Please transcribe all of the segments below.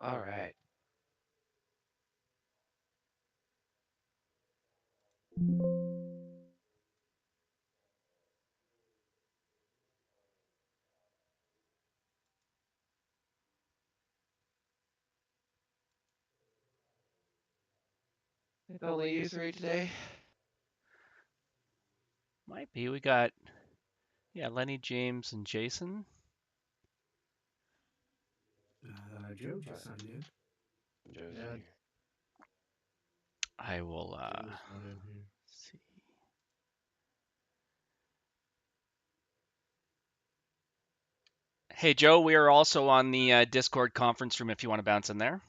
All right. It's only you three today. Might be. We got, yeah, Lenny, James, and Jason. Joe just signed in. Joe's Yeah, here. I will Joe's not in here. see. Hey, Joe, we are also on the Discord conference room if you want to bounce in there.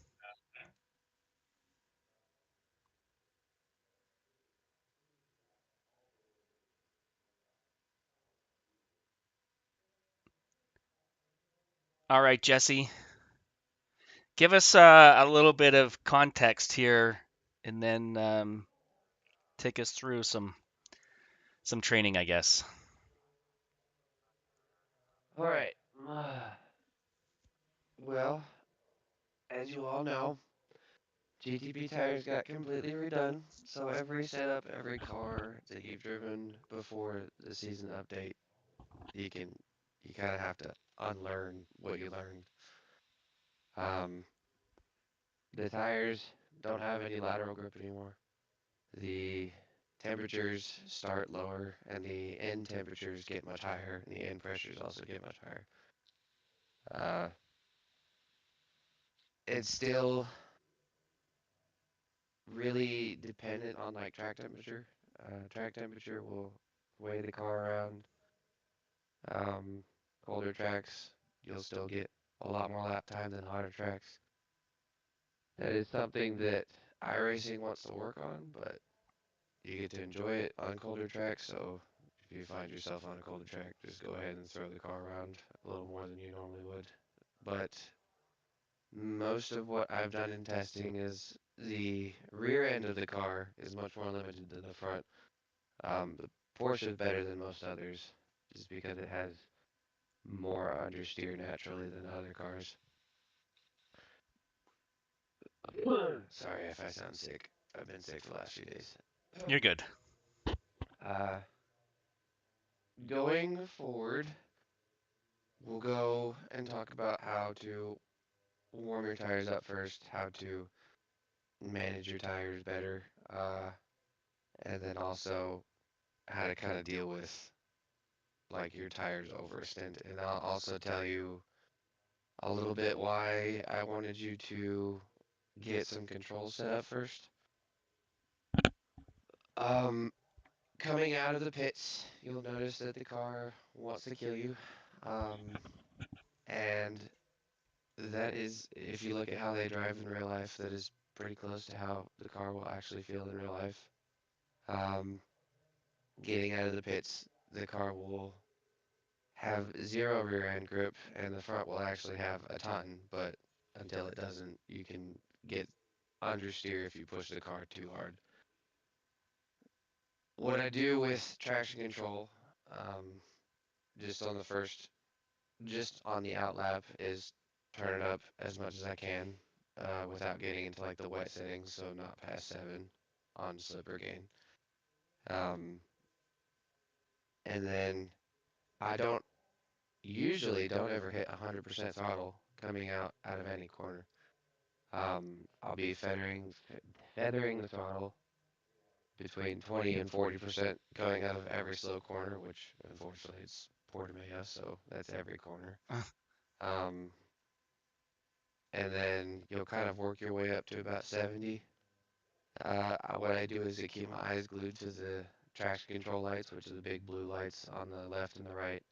All right, Jesse, give us a little bit of context here, and then take us through some training, I guess. All right. Well, as you all know, GTP tires got completely redone. So every setup, every car that you've driven before the season update, you can you kind of have to unlearn what you learned. Um, the tires don't have any lateral grip anymore. The temperatures start lower, and the end temperatures get much higher, and the end pressures also get much higher. Uh, it's still really dependent on like track temperature. Track temperature will weigh the car around. Um, colder tracks, you'll still get a lot more lap time than hotter tracks. That is something that iRacing wants to work on, but you get to enjoy it on colder tracks. So if you find yourself on a colder track, just go ahead and throw the car around a little more than you normally would. But most of what I've done in testing is the rear end of the car is much more limited than the front. The Porsche is better than most others just because it has more understeer naturally than other cars. Sorry if I sound sick. I've been sick the last few days. You're good. Uh, Going forward, we'll go and talk about how to warm your tires up first, how to manage your tires better, and then also how to kind of deal with like your tires overextend. And I'll also tell you a little bit why I wanted you to get some controls set up first. Um, Coming out of the pits, you'll notice that the car wants to kill you. Um, and that is, if you look at how they drive in real life, that is pretty close to how the car will actually feel in real life. Um, Getting out of the pits, the car will have zero rear end grip, and the front will actually have a ton, but until it doesn't, you can get understeer if you push the car too hard. What I do with traction control, um, just on the first, just on the out lap, is turn it up as much as I can without getting into like the wet settings, so not past 7 on slipper gain. Um, and then I don't ever hit 100% throttle coming out of any corner. I'll be feathering the throttle between 20 and 40% going out of every slow corner, which unfortunately it's Portimao, so that's every corner. Um, and then you'll kind of work your way up to about 70. What I do is I keep my eyes glued to the traction control lights, which are the big blue lights on the left and the right.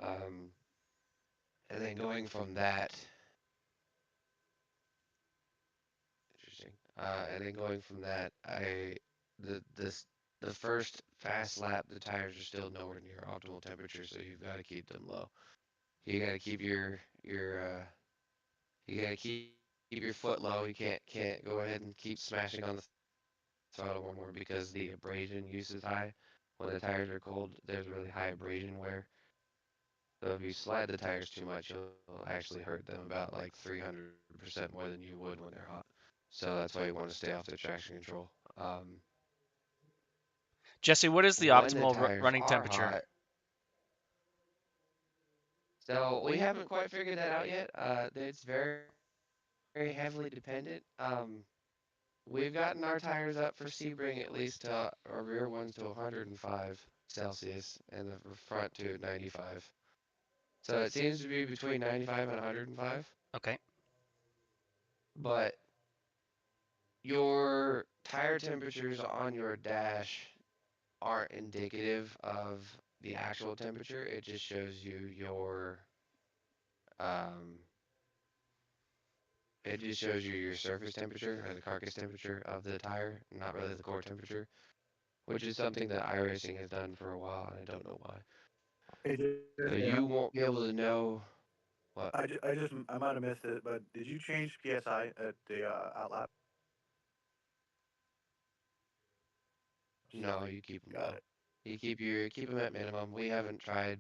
Um, and then going from that, interesting. And then going from that, the this the first fast lap, the tires are still nowhere near optimal temperature, so you've got to keep them low. You got to keep you got to keep your foot low. You can't go ahead and keep smashing on the throttle more because the abrasion use is high. When the tires are cold, there's really high abrasion wear. So if you slide the tires too much, you'll actually hurt them about like 300% more than you would when they're hot. So that's why you want to stay off the traction control. Jesse, what is the When the optimal tires running are temperature? hot, so we haven't quite figured that out yet. It's very heavily dependent. We've gotten our tires up for Sebring at least to our rear ones to 105 Celsius and the front to 95. So it seems to be between 95 and 105. Okay. But your tire temperatures on your dash aren't indicative of the actual temperature. It just shows you um, your surface temperature or the carcass temperature of the tire, not really the core temperature, which is something that iRacing has done for a while, and I don't know why. Hey, So you won't be able to know what. I might have missed it, but did you change PSI at the outlap? No, you keep them Got low. it. You keep them at minimum. We haven't tried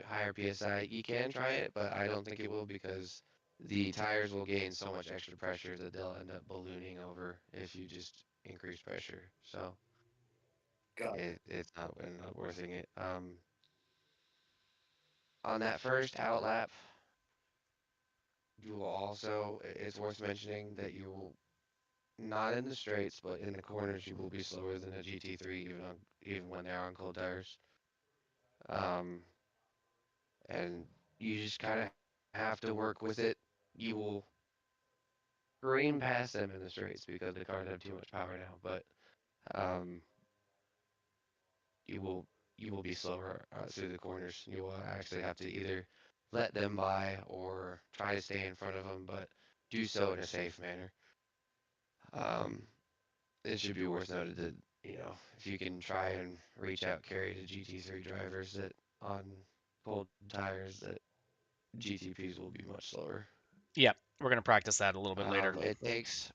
higher PSI. You can try it, but I don't think it will because the tires will gain so much extra pressure that they'll end up ballooning over if you just increase pressure. So Got it. it's not worth it. On that first outlap, you will also it's worth mentioning that you will not in the straights, but in the corners you will be slower than a GT3 even when they're on cold tires. Um, and you just kind of have to work with it. You will scream past them in the straights because the cars have too much power now, but um, you will you will be slower through the corners. You will actually have to either let them by or try to stay in front of them, but do so in a safe manner. Um, it should be worth noted that if you can try and reach out carry to GT3 drivers that on cold tires that GTPs will be much slower. Yeah, we're gonna practice that a little bit later. It takes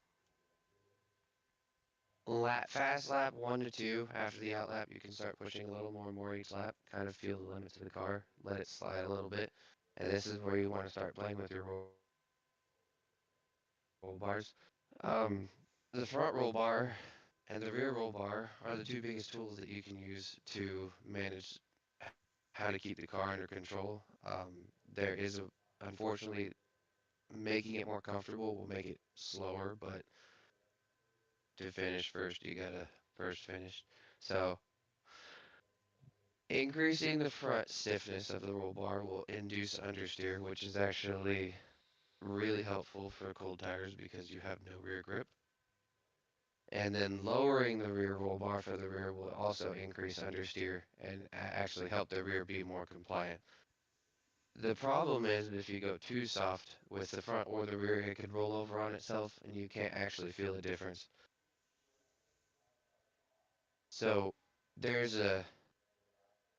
fast lap 1 to 2 after the out lap. You can start pushing a little more and more each lap. Kind of feel the limits of the car. Let it slide a little bit, and this is where you want to start playing with your roll bars. Um, the front roll bar and the rear roll bar are the two biggest tools that you can use to manage how to keep the car under control. There is unfortunately, making it more comfortable will make it slower, but to finish first, you gotta first finish. So increasing the front stiffness of the roll bar will induce understeer, which is actually really helpful for cold tires because you have no rear grip. And then lowering the rear roll bar for the rear will also increase understeer and actually help the rear be more compliant. The problem is if you go too soft with the front or the rear, it could roll over on itself and you can't actually feel the difference. So there's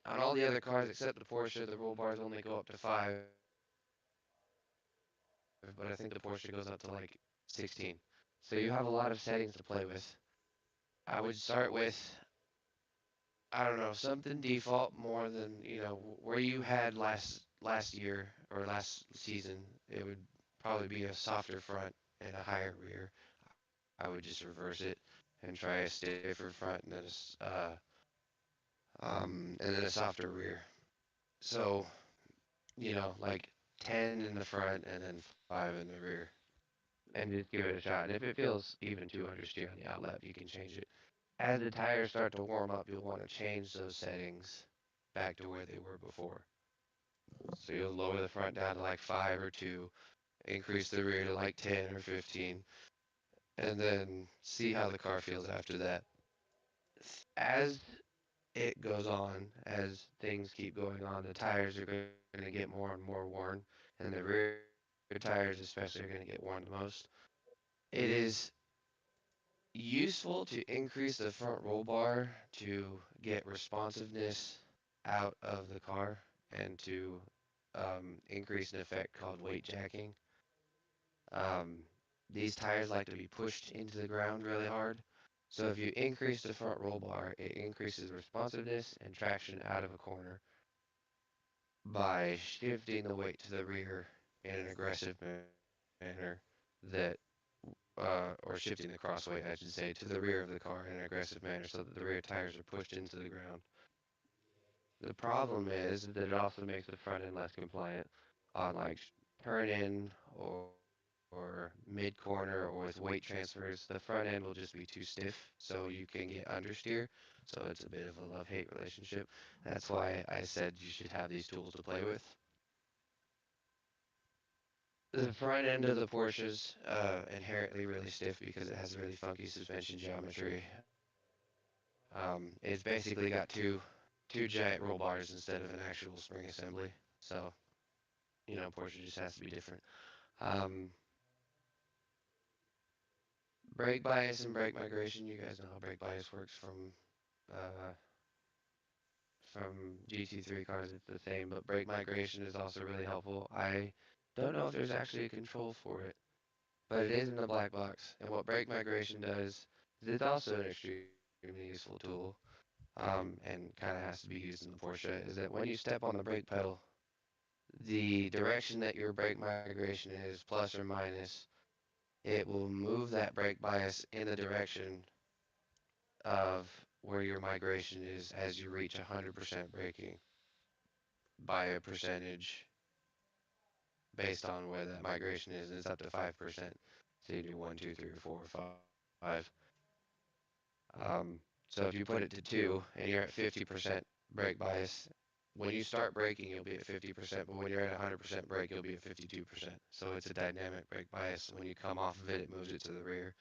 on all the other cars except the Porsche, the roll bars only go up to 5, but I think the Porsche goes up to like 16. So you have a lot of settings to play with. I would start with, I don't know, something default more than, where you had last year or last season. It would probably be a softer front and a higher rear. I would just reverse it and try a stiffer front and then and then a softer rear. So, like 10 in the front and then 5 in the rear. And just give it a shot. And if it feels even too understeer on the outlap, you can change it. As the tires start to warm up, you'll want to change those settings back to where they were before. So you'll lower the front down to like 5 or 2, increase the rear to like 10 or 15, and then see how the car feels after that. As it goes on, as things keep going on, the tires are going to get more and more worn, and the rear tires especially are going to get worn the most. It is useful to increase the front roll bar to get responsiveness out of the car and to increase an effect called weight jacking. Um, these tires like to be pushed into the ground really hard. So if you increase the front roll bar, it increases responsiveness and traction out of a corner. by shifting the weight to the rear in an aggressive manner that or shifting the crossweight, I should say, to the rear of the car in an aggressive manner so that the rear tires are pushed into the ground. The problem is that it also makes the front end less compliant on like turn in or mid corner or with weight transfers. The front end will just be too stiff, so you can get understeer. So it's a bit of a love-hate relationship. That's why I said you should have these tools to play with. The front end of the Porsche's inherently really stiff because it has really funky suspension geometry. It's basically got two giant roll bars instead of an actual spring assembly. So Porsche just has to be different. Um, Brake bias and brake migration. You guys know how brake bias works uh, from GT3 cars. It's the same, but brake migration is also really helpful. I don't know if there's actually a control for it, but it is in the black box. And what brake migration does is it's also an extremely useful tool, and kind of has to be used in the Porsche. Is that when you step on the brake pedal, the direction that your brake migration is, plus or minus, it will move that brake bias in the direction of where your migration is as you reach 100% braking by a percentage based on where that migration is, and it's up to 5%. So you do 1, 2, 3, or 4, or 5. So if you put it to 2 and you're at 50% brake bias, when you start braking, you'll be at 50%, but when you're at 100% brake, you'll be at 52%. So it's a dynamic brake bias. When you come off of it, it moves it to the rear,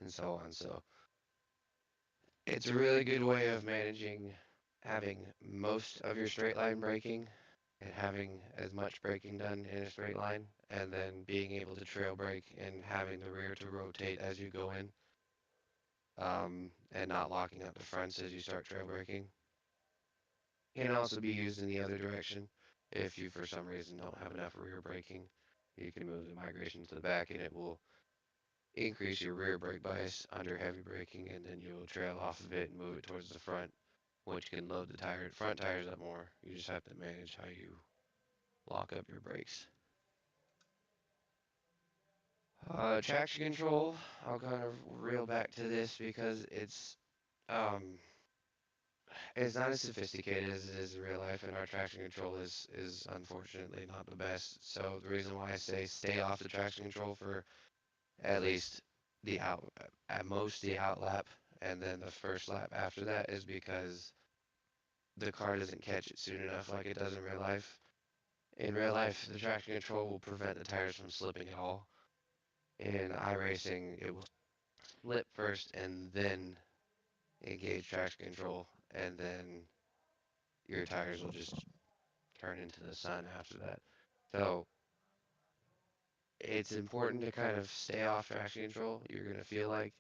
and so on. So it's a really good way of managing having most of your straight line braking and having as much braking done in a straight line, and then being able to trail brake and having the rear to rotate as you go in, and not locking up the fronts as you start trail braking. Can also be used in the other direction. If you for some reason don't have enough rear braking, you can move the migration to the back and it will increase your rear brake bias under heavy braking, and then you'll trail off of it and move it towards the front, which can load the front tires up more. You just have to manage how you lock up your brakes. Traction control, I'll kind of reel back to this because um, it's not as sophisticated as it is in real life, and our traction control is unfortunately not the best. So the reason why I say stay off the traction control for at least the out at most the out lap, and then the first lap after that is because the car doesn't catch it soon enough like it does in real life. In real life, the traction control will prevent the tires from slipping at all. In iRacing, it will slip first and then engage traction control, and then your tires will just turn into the sun after that. So it's important to kind of stay off traction control. You're going to feel like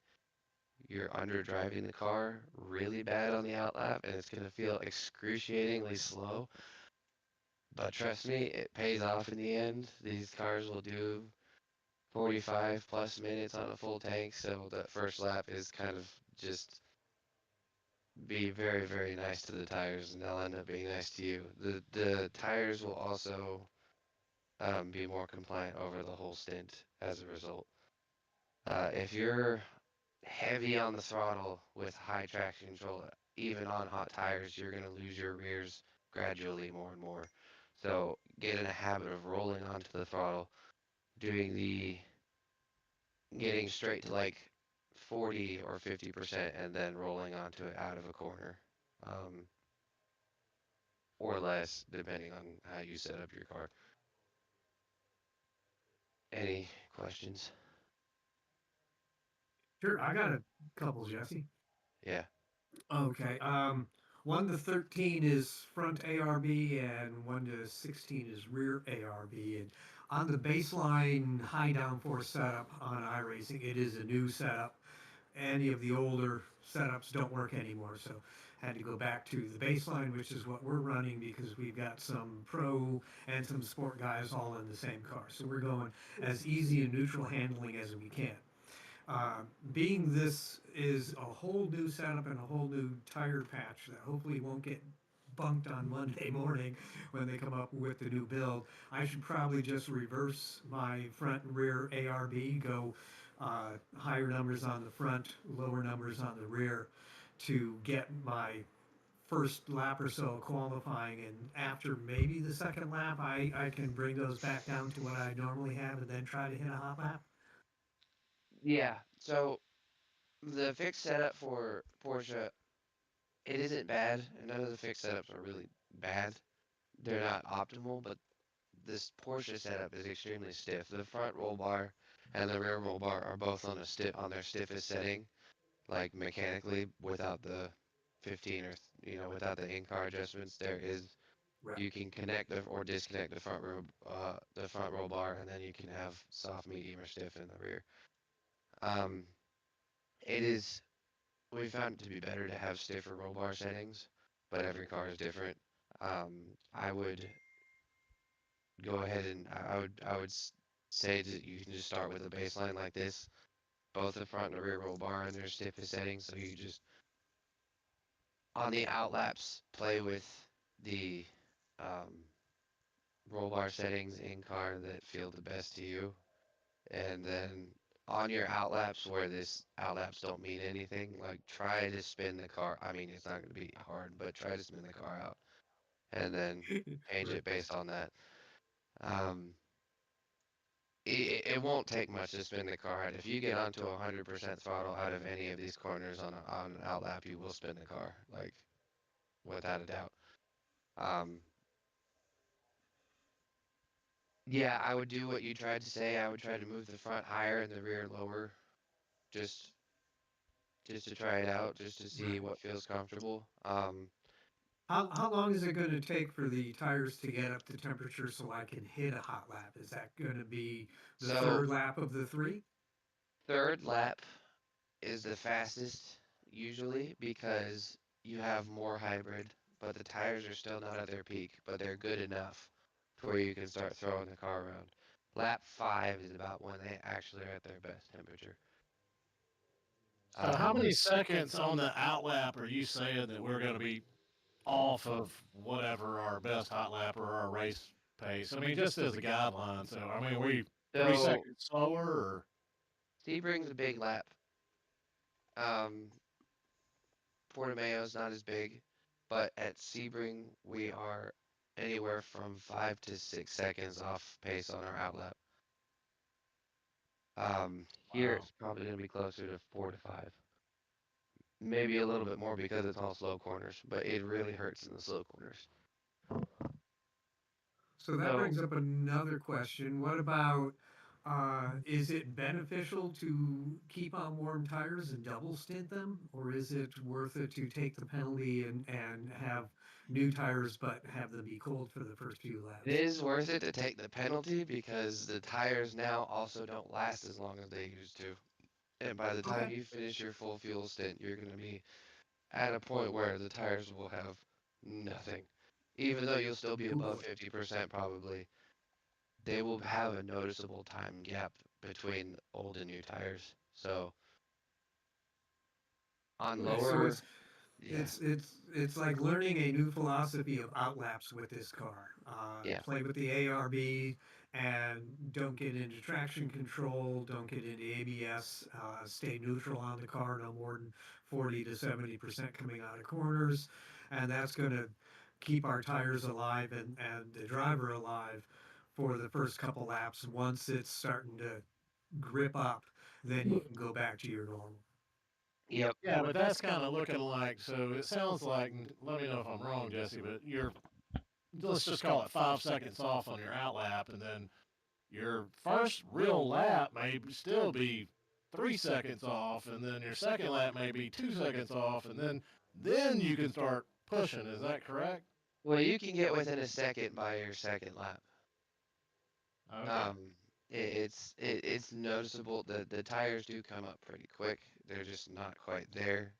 you're under driving the car really bad on the outlap, and it's going to feel excruciatingly slow. But trust me, it pays off in the end. These cars will do 45 plus minutes on a full tank, so that first lap is kind of just be very, very nice to the tires, and they'll end up being nice to you. The tires will also be more compliant over the whole stint as a result. If you're heavy on the throttle with high traction control, even on hot tires, you're going to lose your rears gradually more and more. So get in a habit of rolling onto the throttle, doing the getting straight to like 40 or 50% and then rolling onto it out of a corner, um, or less, depending on how you set up your car. Any questions? Sure, I got a couple, Jesse. Yeah. Okay. 1 to 13 is front ARB, and 1 to 16 is rear ARB. And on the baseline high downforce setup on iRacing, it is a new setup. Any of the older setups don't work anymore, so had to go back to the baseline, which is what we're running because we've got some pro and some sport guys all in the same car. So we're going as easy and neutral handling as we can. Being this is a whole new setup and a whole new tire patch that hopefully won't get bunked on Monday morning when they come up with the new build. I should probably just reverse my front and rear ARB, go higher numbers on the front, lower numbers on the rear to get my first lap or so qualifying, and after maybe the second lap, I can bring those back down to what I normally have and then try to hit a hot lap. Yeah. So the fixed setup for Porsche, it isn't bad, and none of the fixed setups are really bad. They're not optimal, but this Porsche setup is extremely stiff. The front roll bar and the rear roll bar are both on their stiffest setting, like mechanically, without the 15 or without the in-car adjustments. There is Right. You can connect or disconnect the front roll bar, and then you can have soft, medium, or stiff in the rear. Um, it is we found it to be better to have stiffer roll bar settings, but every car is different. I would go ahead and say that you can just start with a baseline like this, both the front and the rear roll bar in their stiffest settings. So you just on the outlaps play with the um, roll bar settings in car that feel the best to you, and then on your outlaps where this outlaps don't mean anything, like try to spin the car. I mean, it's not going to be hard, but try to spin the car out and then change Right. it based on that. Um, it won't take much to spin the car out. If you get onto 100% throttle out of any of these corners on an outlap, you will spin the car, like without a doubt. Um, yeah, I would do what you tried to say. I would try to move the front higher and the rear lower, just just to try it out, just to see Right. what feels comfortable. How long is it going to take for the tires to get up to temperature so I can hit a hot lap? Is that going to be the So third lap of the three? third lap is the fastest usually because you have more hybrid, but the tires are still not at their peak, but they're good enough to where you can start throwing the car around. Lap 5 is about when they actually are at their best temperature. So how Um, many seconds on the outlap are you saying that we're going to be off of whatever our best hot lap or our race pace? I mean, just as a guideline. So I mean, are we three so seconds slower or? Sebring's a big lap. Um, Portomeo's not as big, but at Sebring we are anywhere from 5 to 6 seconds off pace on our outlap. Here Wow. it's probably going to be closer to 4 to 5, maybe a little bit more because it's all slow corners, but it really hurts in the slow corners. So that So brings up another question. What about is it beneficial to keep on warm tires and double stint them, or is it worth it to take the penalty and have new tires but have them be cold for the first few it laps? is worth it to take the penalty because the tires now also don't last as long as they used to. And by the time Okay. you finish your full fuel stint, you're going to be at a point where the tires will have nothing. Even though you'll still be Oh above boy. 50% probably, they will have a noticeable time gap between old and new tires. So on Okay, so lower, it's yeah, it's like learning a new philosophy of outlaps with this car. yeah, Play with the ARB and don't get into traction control, don't get into ABS, stay neutral on the car, no more than 40 to 70% coming out of corners, and that's going to keep our tires alive and the driver alive for the first couple laps. Once it's starting to grip up, then you can go back to your normal. yep. Yeah, but that's kind of looking like. So it sounds like. And let me know if I'm wrong, Jesse. But you're, let's just call it 5 seconds off on your outlap, and then your first real lap may still be 3 seconds off, and then your second lap may be 2 seconds off, and then you can start pushing. Is that correct? Well, you can get within a second by your second lap. Okay. Um, it's noticeable that the tires do come up pretty quick. They're just not quite there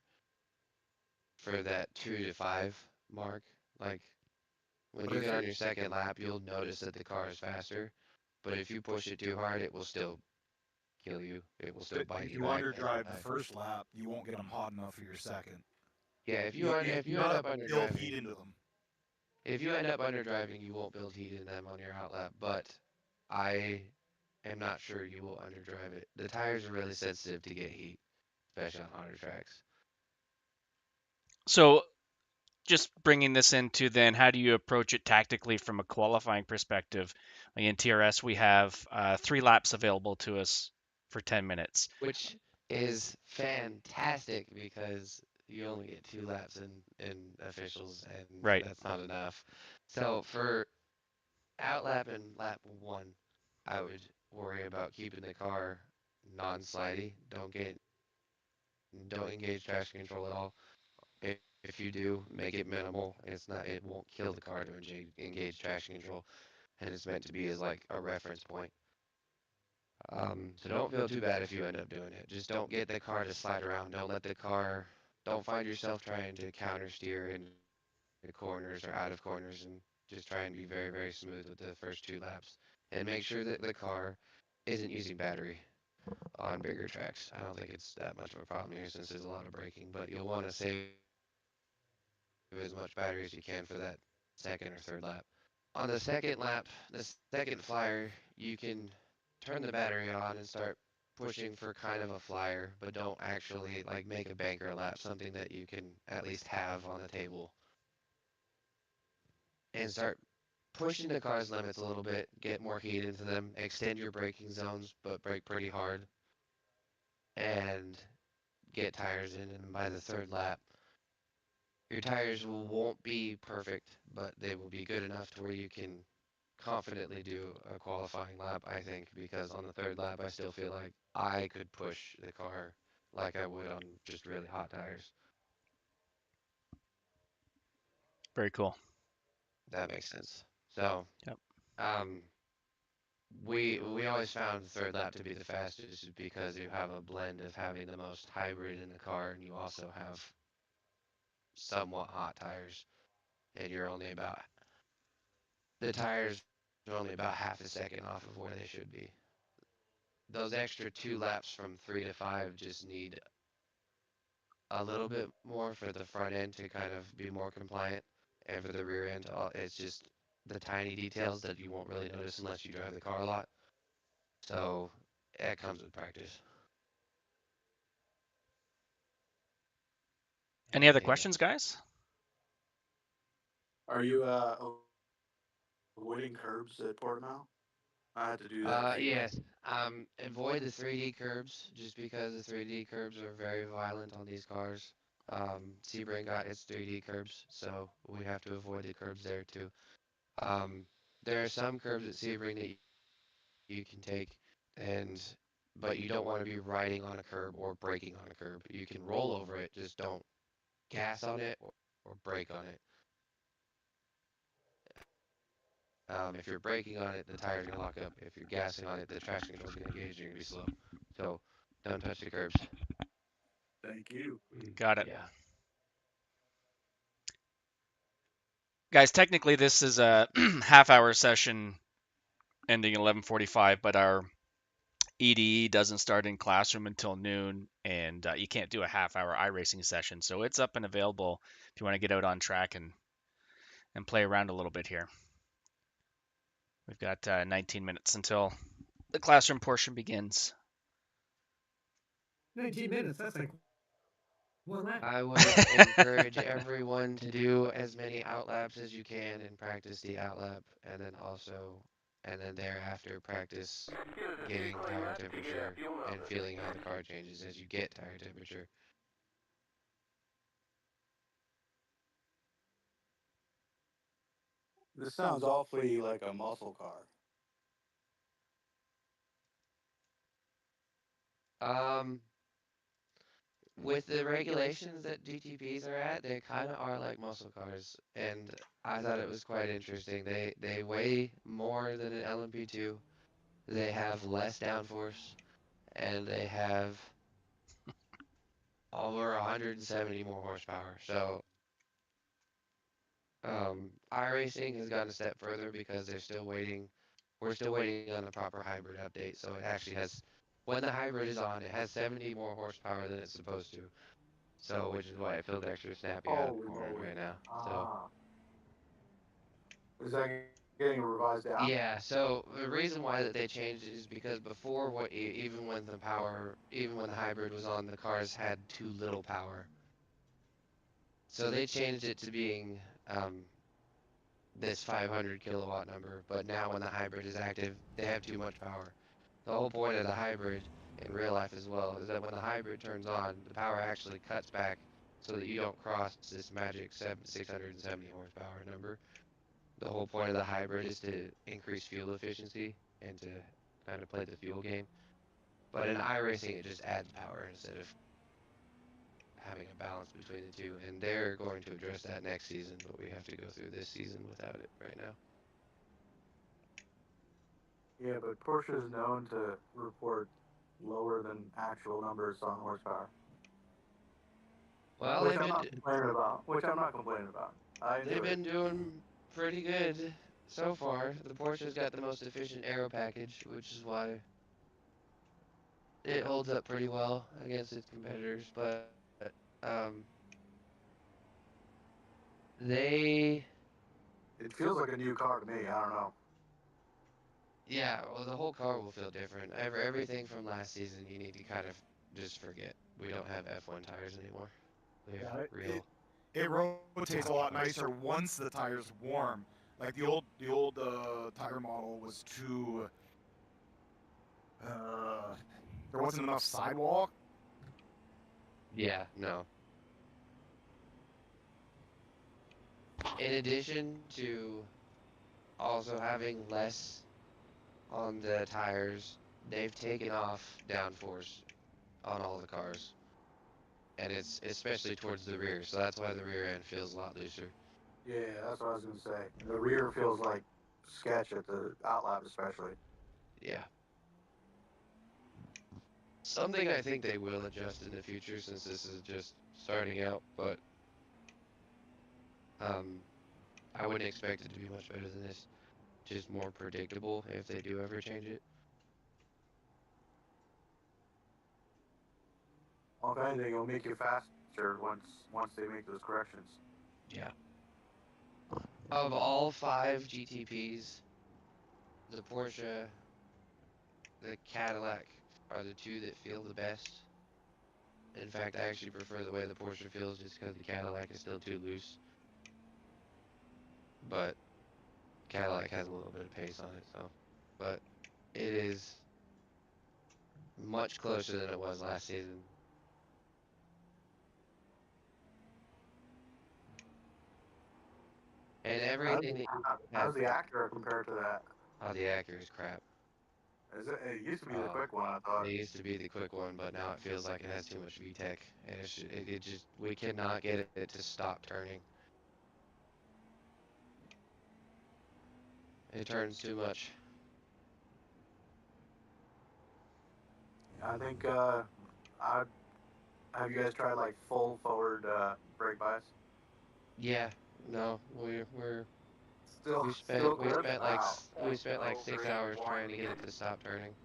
for that 2 to 5 mark. Like when But you if get you're on your second lap, you'll notice that the car is faster. But if you push it too hard, it will still kill you. It will still but bite if you you back and underdrive the die. first lap, you won't get them hot enough for your second. Yeah, You if you end up gotta build underdriving, heat into them. if you end up underdriving, you won't build heat in them on your outlap, but I am not sure you will underdrive it. The tires are really sensitive to get heat, especially on hotter tracks. So just bringing this into then, how do you approach it tactically from a qualifying perspective? Like in TRS, we have 3 laps available to us for 10 minutes. Which is fantastic because you only get 2 laps in officials, and Right. that's not enough. So for outlap and lap one, I would worry about keeping the car non-slidey. Don't engage traction control at all. If you do, make it minimal. It won't kill the car to engage traction control, and it's meant to be as like a reference point. So don't feel too bad if you end up doing it. Just don't get the car to slide around. Don't find yourself trying to counter steer into corners or out of corners, and just try and be very, very smooth with the first 2 laps. And make sure that the car isn't using battery on bigger tracks. I don't think it's that much of a problem here since there's a lot of braking, but you'll want to save as much battery as you can for that second or third lap. On the second lap, the second flyer, you can turn the battery on and start pushing for kind of a flyer, but don't actually like make a banker lap, something that you can at least have on the table. And start pushing the car's limits a little bit, get more heat into them, extend your braking zones, but brake pretty hard, and get tires in. And by the third lap, your tires won't be perfect, but they will be good enough to where you can confidently do a qualifying lap, I think, because on the third lap, I still feel like I could push the car like I would on just really hot tires. Very cool. That makes sense. So, Yep. um, we always found the third lap to be the fastest because you have a blend of having the most hybrid in the car, and you also have somewhat hot tires, and the tires are only about half a second off of where they should be. Those extra 2 laps from 3 to 5 just need a little bit more for the front end to kind of be more compliant, and for the rear end, it's just the tiny details that you won't really notice unless you drive the car a lot. So it comes with practice. Any other Anything questions, else? guys? Are you avoiding curbs at Portimao? I had to do that frequent. Yes. Avoid the 3D curbs just because the 3D curbs are very violent on these cars. Sebring got its 3D curbs, so we have to avoid the curbs there too. Um, there are some curbs at Sebring that you can take, and but you don't want to be riding on a curb or braking on a curb. You can roll over it, just don't gas on it or brake on it. If you're braking on it, the tire's gonna lock up. If you're gassing on it, the traction control's gonna engage. You're gonna be slow. So don't touch the curbs. Thank you. Got it. Yeah. Guys, technically this is a half-hour session ending at 11:45, but our eDE doesn't start in classroom until noon, and you can't do a half-hour iRacing session. So it's up and available if you want to get out on track and play around a little bit here. We've got 19 minutes until the classroom portion begins. 19 minutes. That's like one lap. I would encourage everyone to do as many outlaps as you can and practice the outlap, and then thereafter practice getting tire temperature and feeling how the car changes as you get tire temperature. This sounds awfully like a muscle car. Um, with the regulations that GTPs are at, they kind of are like muscle cars, and I thought it was quite interesting. They weigh more than an LMP2. They have less downforce, and they have over 170 more horsepower. So, iRacing has gone a step further because they're still waiting. We're still waiting on the proper hybrid update. So it actually has, when the hybrid is on, it has 70 more horsepower than it's supposed to. So, which is why it feels extra snappy out of Holy corners moly. right now. So, Ah. Is that getting revised down? Yeah, so the reason why that they changed it is because before, even when the hybrid was on, the cars had too little power. So they changed it to being this 500 kilowatt number, but now when the hybrid is active, they have too much power. The whole point of the hybrid in real life as well is that when the hybrid turns on, the power actually cuts back so that you don't cross this magic 670 horsepower number. The whole point of the hybrid is to increase fuel efficiency and to kind of play the fuel game. But in iRacing, it just adds power instead of having a balance between the two. And they're going to address that next season, but we have to go through this season without it right now. Yeah, but Porsche is known to report lower than actual numbers on horsepower, Well, which I'm not complaining about. Which I'm not complaining about. I enjoy they've it. been doing pretty good so far. The Porsche's got the most efficient aero package, which is why it holds up pretty well against its competitors. But they, It feels like a new car to me. I don't know. yeah, well, the whole car will feel different. Everything from last season, you need to kind of just forget. We don't have F1 tires anymore. We have Yeah, real. it rotates a lot nicer once the tire's warm. Like the old tire model was too. There wasn't enough sidewalk. Yeah, no. In addition to also having less on the tires, they've taken off downforce on all the cars. And it's especially towards the rear, so that's why the rear end feels a lot looser. Yeah, that's what I was gonna say. The rear feels like sketch at the outlap, especially. Yeah. Something I think they will adjust in the future since this is just starting out, but um, I wouldn't expect it to be much better than this. Just more predictable if they do ever change it. Well, if anything, it'll make you faster once they make those corrections. Yeah. Of all 5 GTPs, the Porsche, the Cadillac are the two that feel the best. In fact, I actually prefer the way the Porsche feels just because the Cadillac is still too loose. But Cadillac has a little bit of pace on it, so. But it is much closer than it was last season. And everything that you How's have, the Acura compared to that? oh, the Acura is crap. It used to be the Uh, quick one, I thought. it used to be the quick one, but now it feels like it has too much VTEC, and it just we cannot get it to stop turning. It turns too much. I think I have you guys tried like full forward brake bias? Yeah, no, we're Still, we still spent we clips? spent like Wow. we spent like 6 hours trying to get it to stop turning.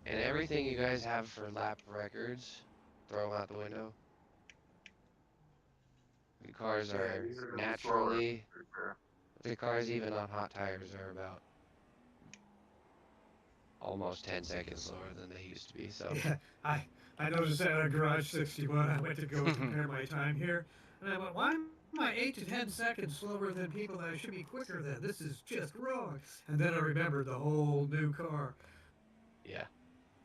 And everything you guys have for lap records, throw 'em out the window. The cars Yeah, are these are gonna be slower naturally, for sure. the cars even on hot tires are about almost 10 seconds slower than they used to be, so. Yeah, I noticed that on Garage 61. I went to go compare my time here, and I went, why am I 8 to 10 seconds slower than people that I should be quicker than? This is just wrong. And then I remembered the whole new car. Yeah.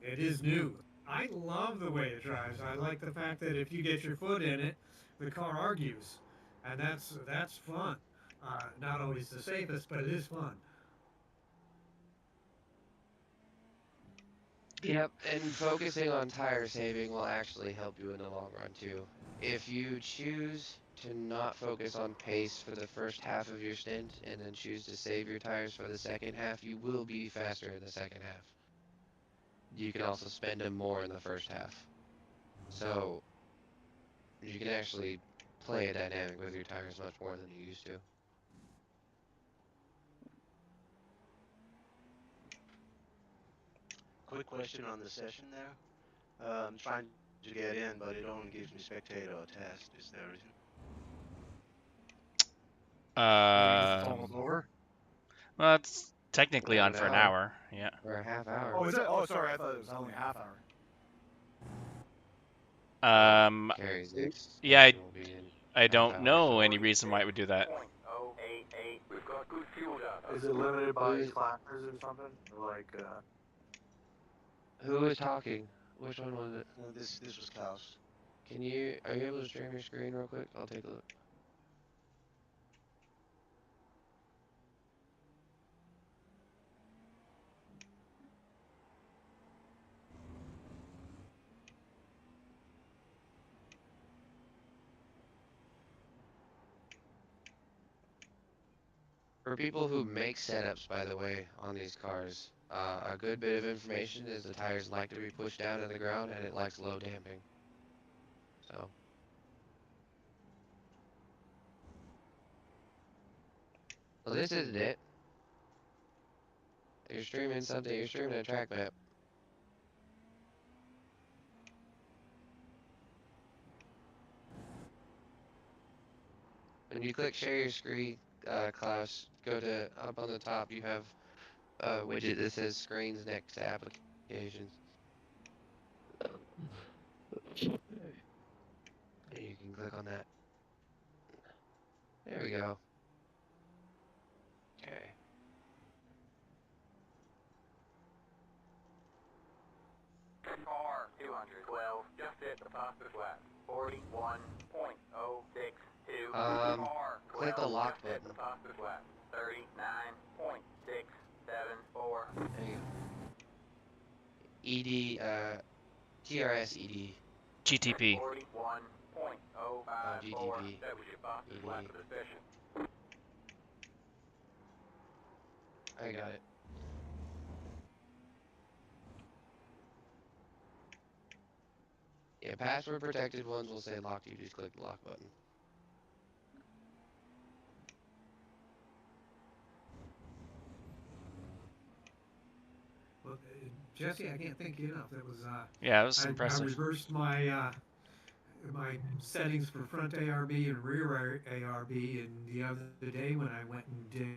It is new. I love the way it drives. I like the fact that if you get your foot in it, the car argues, and that's fun. Not always the safest, but it is fun. Yep, and focusing on tire saving will actually help you in the long run too. If you choose to not focus on pace for the first half of your stint and then choose to save your tires for the second half, you will be faster in the second half. You can also spend them more in the first half. So you can actually play a dynamic with your tires much more than you used to. Quick question on the session there. Trying to to get in, but it only gives me spectator or test. Is there a reason? Because it's almost over. Well, it's technically About on an for an hour. hour. Yeah. Or a half hour. Oh, is it? Oh, sorry. I thought it was only a half hour. Carrie's next Yeah, session will be in I half don't hour. know any reason why it would do that. We've got good fuel data. Is it limited by classes or something? Like, Who was talking? Which one was it? No, this was Klaus. Are you able to stream your screen real quick? I'll take a look. For people who make setups, by the way, on these cars, a good bit of information is the tires like to be pushed down to the ground and it likes low damping. So. Well, this isn't it. You're streaming something, you're streaming a track map. When you click share your screen, Klaus, go to up on the top, you have a widget that says screens next to applications. And you can click on that. There we go. Okay. car 212, just hit the fastest lap. 41.062. Click the lock button. The fastest lap. 39.674. There you go. eDE, TRS eDE. GTP. 41.054. GTP. That was your fastest lap of the session. I got it. Yeah, password protected ones will say locked. You just click the lock button. Well, Jesse, I can't thank you enough. That was Yeah, it was I impressive. reversed my my settings for front ARB and rear ARB, and the other day when I went and did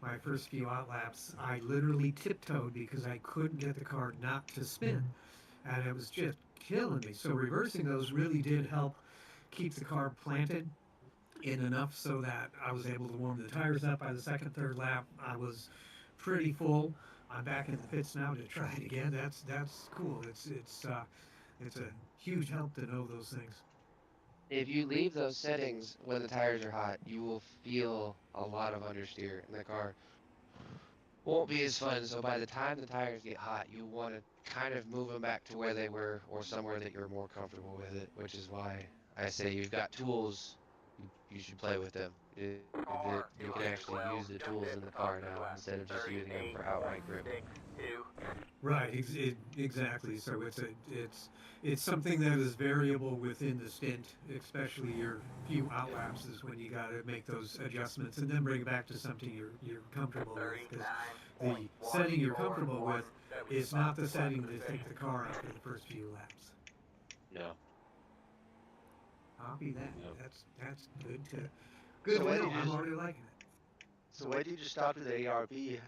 my first few out laps, I literally tiptoed because I couldn't get the car not to spin, and it was just killing me. So reversing those really did help keep the car planted in enough so that I was able to warm the tires up by the second, third lap. I was pretty full. I'm back in the pits now to try it again. That's cool. It's a huge help to know those things. If you leave those settings when the tires are hot, you will feel a lot of understeer, and the car won't be as fun. So by the time the tires get hot, you want to kind of move them back to where they were or somewhere that you're more comfortable with it, which is why I say you've got tools, you should play with them. You can actually use the tools in the car now instead of just using them for outright grip. Right, exactly. So it's something that is variable within the stint, especially your few out laps is when you got to make those adjustments and then bring it back to something you're comfortable with. Because the setting you're comfortable with is not the setting to take the car after the first few laps. No. Copy that. No. That's good So to why know. did you I'm just- already liking it. So why did you start with the ARB?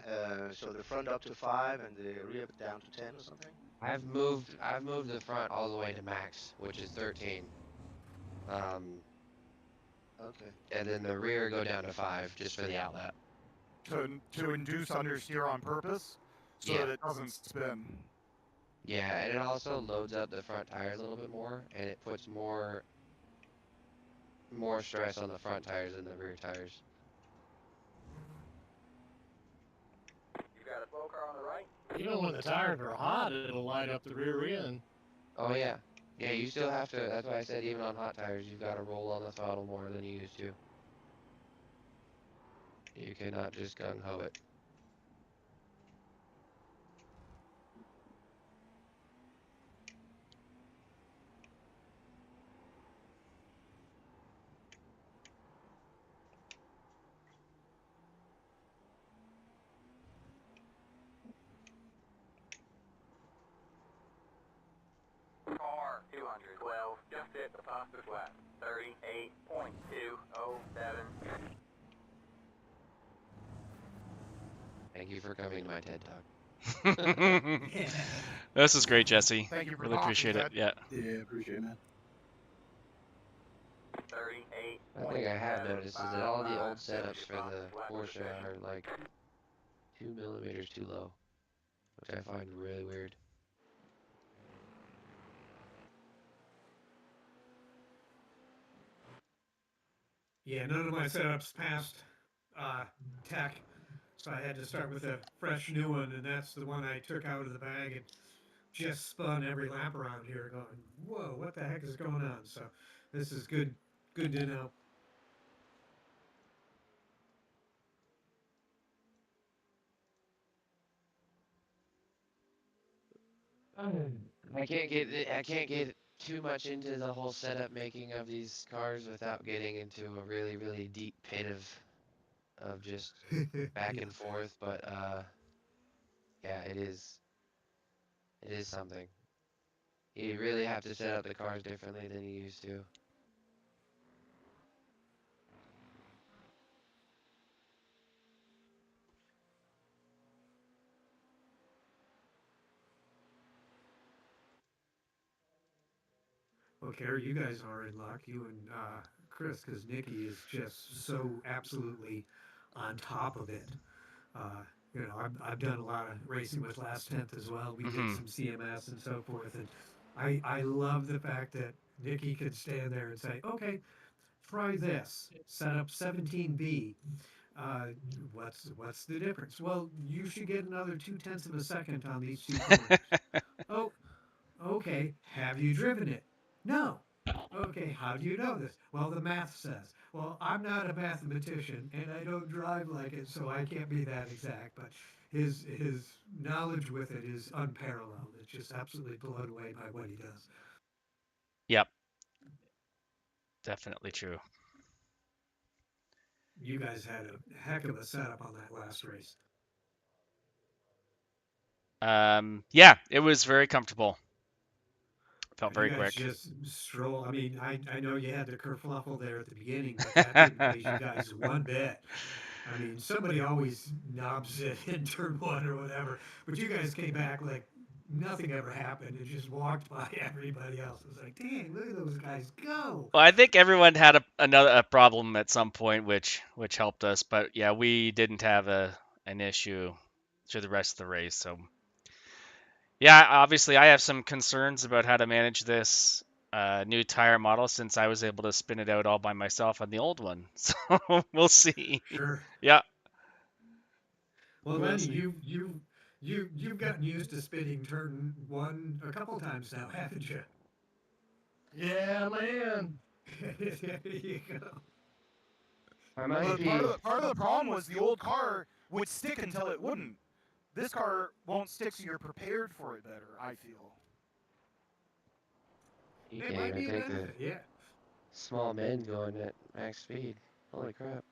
So the front up to 5 and the rear down to 10 or something? I've moved the front all the way to max, which is 13. Okay. And then the rear go down to 5 just for the outlap. To induce understeer on purpose, so Yeah. that it doesn't spin. Yeah, and it also loads up the front tires a little bit more, and it puts more stress on the front tires than the rear tires. You got a slow car on the right? Even when the tires are hot, it'll light up the rear end. Oh yeah. Yeah, you still have to, that's why I said even on hot tires, you've got to roll on the throttle more than you used to. You cannot just gung-ho it. Thank you for coming to my TED Talk. This is great, Jesse. Thank you for Really talking, appreciate it. Ted. Yeah. Yeah, appreciate it, man. One thing I have noticed is that all the old setups for the Porsche are like 2 millimeters too low, which I find really weird. Yeah, none of my setups passed tech, so I had to start with a fresh new one, and that's the one I took out of the bag and just spun every lap around here, going, "Whoa, what the heck is going on?" So this is good to know. I can't get too much into the whole setup making of these cars without getting into a really, really deep pit of just back Yeah. and forth, but yeah, it is something. You really have to set up the cars differently than you used to. Well, Carey, you guys are in luck, you and Chris, because Nikki is just so absolutely on top of it. Uh, I've done a lot of racing with Last Tenth as well. We did Hmm. some CMS and so forth, and I love the fact that Nikki could stand there and say, "Okay, try this. Set up 17B. Uh, what's the difference? Well, you should get another 2/10 of a second on these two corners. Oh, okay. Have you driven it? No. Okay, how do you know this? Well, the math says. Well, I'm not a mathematician and I don't drive like it, so I can't be that exact. But his knowledge with it is unparalleled. It's just absolutely blown away by what he does. Yep. Definitely true. You guys had a heck of a setup on that last race. Yeah, it was very comfortable. Felt You very guys quick. just stroll. I mean, I know you had the kerfluffle there at the beginning, but that didn't phase you guys one bit. I mean, somebody always knobs it in turn one or whatever, but you guys came back like nothing ever happened and just walked by everybody else. It was like, dang, look at those guys go. Well, I think everyone had a problem at some point, which helped us. But yeah, we didn't have an issue through the rest of the race. So yeah, obviously I have some concerns about how to manage this new tire model since I was able to spin it out all by myself on the old one. So we'll see. Sure. Yeah, Well, we'll Lenny, see. you've gotten used to spinning turn one a couple times now, haven't you? Yeah, man. There you go. I might But be. part of the problem was the old car would stick until it wouldn't. This car won't stick, so you're prepared for it better, I feel. You It can't might even be a take the benefit, yeah. small men going at max speed. Holy crap.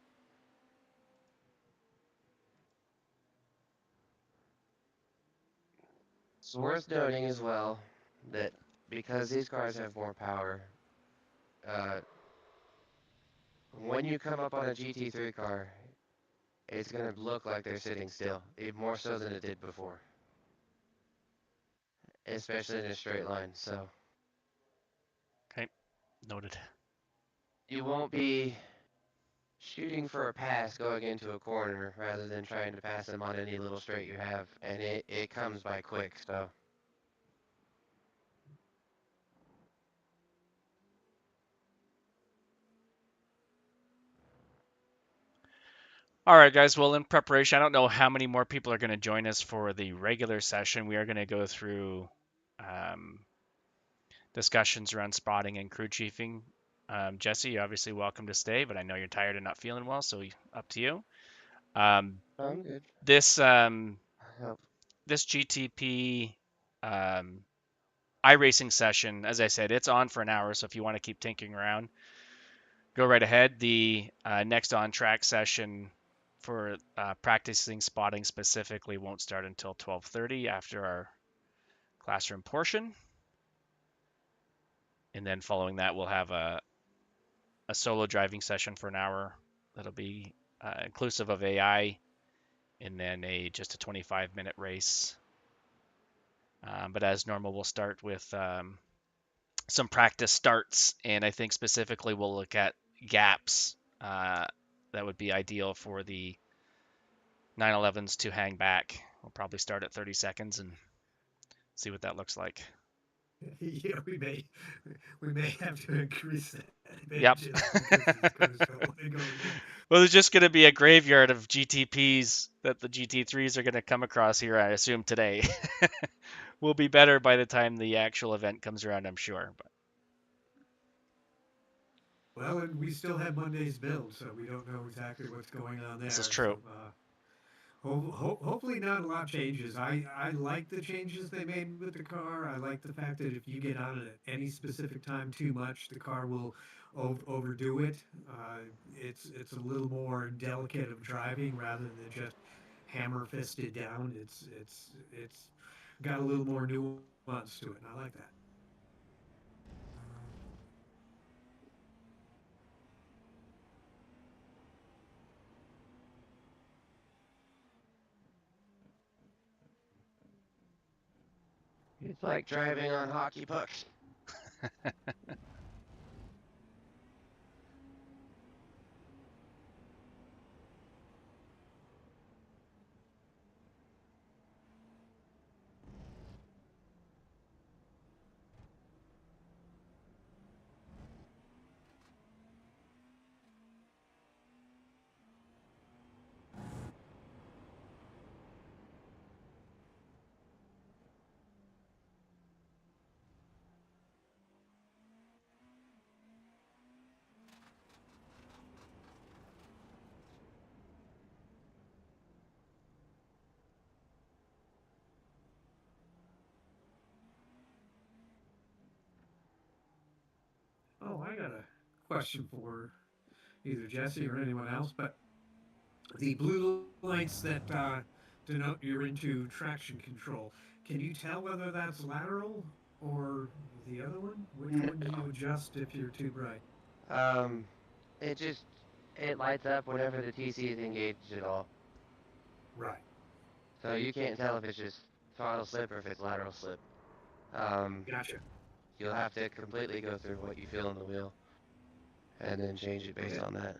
It's worth noting as well that because these cars have more power, uh, when you come up on a GT3 car, it's going to look like they're sitting still, even more so than it did before, especially in a straight line. So Okay, noted. you won't be shooting for a pass going into a corner rather than trying to pass them on any little straight you have, and it comes by quick. So All right, guys. Well, in preparation, I don't know how many more people are going to join us for the regular session. We are going to go through um, discussions around spotting and crew chiefing. Jesse, you're obviously welcome to stay, but I know you're tired and not feeling well, so up to you. Um, I'm good. this Oh, this GTP iRacing session, as I said, it's on for an hour, so if you want to keep tinkering around, go right ahead. The next on track session for practicing spotting specifically won't start until 12:30 after our classroom portion, and then following that we'll have a a solo driving session for an hour. That'll be inclusive of AI, and then just a 25-minute race. But as normal, we'll start with some practice starts, and I think specifically we'll look at gaps that would be ideal for the 911s to hang back. We'll probably start at 30 seconds and see what that looks like. Yeah, we may have to increase that a bit Yep. just because these cars don't want to go yet. Well, there's just going to be a graveyard of GTPs that the GT3s are going to come across here, I assume, today. Will be better by the time the actual event comes around, I'm sure. But Well, and we still have Monday's build, so we don't know exactly what's going on this is there. true. So hopefully not a lot of changes. I like the changes they made with the car. I like the fact that if you get on it at any specific time too much, the car will overdo it. It's a little more delicate of driving rather than just hammer fisted down. It's got a little more nuance to it, and I like that. It's like driving on hockey pucks. Oh, I got a question for either Jesse or anyone else, but the blue lights that denote you're into traction control, can you tell whether that's lateral or the other one? Which one do you adjust if you're too bright? Um, it just it lights up whenever the TC is engaged at all. Right. So you can't tell if it's just throttle slip or if it's lateral slip. Um, Gotcha. you'll have to completely go through what you feel in the wheel and then change it based Okay. on that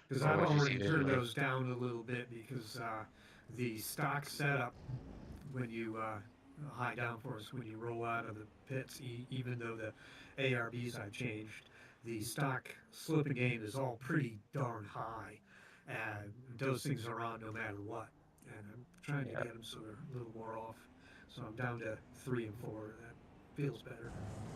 Because or I've what you see already turned visually. those down a little bit because the stock setup when you high downforce when you roll out of the pits, even though the ARBs I've changed, the stock slip and gain is all pretty darn high, and those things are on no matter what. And I'm trying to Yeah. get them so they're a little more off. So I'm down to 3 and 4. That feels better.